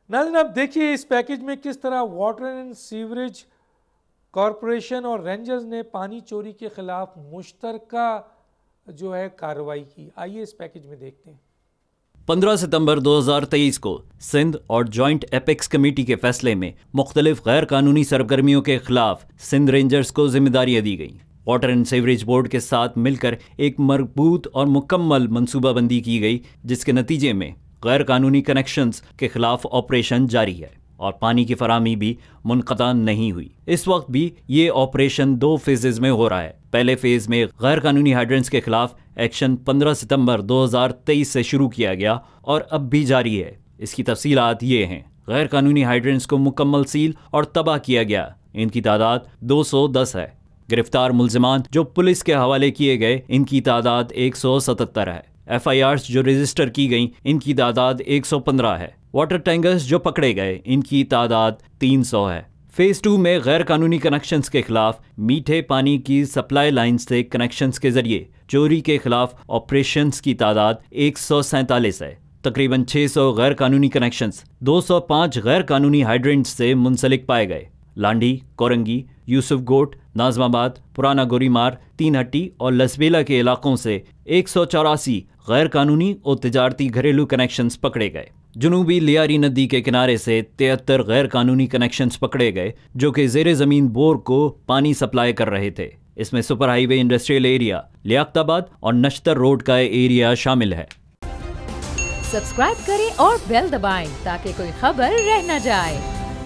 नाज़रीन, आप देखिए इस पैकेज में किस तरह वाटर एंड सीवरेज कॉरपोरेशन और रेंजर्स ने पानी चोरी के खिलाफ मुश्तरका जो है कार्रवाई की। आइए इस पैकेज में देखते हैं। 15 सितंबर 2023 को सिंध और जॉइंट एपेक्स कमेटी के फैसले में मुख्तलिफ गैर कानूनी सरगर्मियों के खिलाफ सिंध रेंजर्स को जिम्मेदारियां दी गई। वाटर एंड सीवरेज बोर्ड के साथ मिलकर एक मजबूत और मुकम्मल मनसूबाबंदी की गई, जिसके नतीजे में गैर कानूनी कनेक्शंस के खिलाफ ऑपरेशन जारी है और पानी की फराहमी भी मुनक़ता नहीं हुई। इस वक्त भी ये ऑपरेशन 2 फेजेज में हो रहा है। पहले फेज में गैर कानूनी हाइड्रेंट्स के खिलाफ एक्शन 15 सितंबर 2023 से शुरू किया गया और अब भी जारी है। इसकी तफसीलात ये हैं। गैर कानूनी हाइड्रेंट्स को मुकम्मल सील और तबाह किया गया। इनकी तादाद 210 है। गिरफ्तार मुल्जिमान जो पुलिस के हवाले किए गए, इनकी तादाद 177 है। FIRs जो रजिस्टर की गई, इनकी तादाद 115 है। वाटर टैंकर्स जो पकड़े गए, इनकी तादाद 300 है। फेज 2 में गैर कानूनी कनेक्शंस के खिलाफ मीठे पानी की सप्लाई लाइन से कनेक्शंस के जरिए चोरी के खिलाफ ऑपरेशंस की तादाद 147 है। तकरीबन 600 गैर कानूनी कनेक्शंस 205 गैर कानूनी हाइड्रेंट्स से मुंसलिक पाए गए। लांडी, कोरंगी, यूसुफ गोट, नाजमाबाद, पुराना गोरीमार, तीन हट्टी और लसबेला के इलाकों से 184 गैर कानूनी और तिजारती घरेलू कनेक्शंस पकड़े गए। जुनूबी लियारी नदी के किनारे से 73 गैर कानूनी कनेक्शंस पकड़े गए, जो कि ज़ेरे ज़मीन बोर को पानी सप्लाई कर रहे थे। इसमें super highway industrial area, Liaquatabad और नश्तर रोड का एरिया शामिल है। सब्सक्राइब करें और बेल दबाएं ताकि कोई खबर रह न जाए।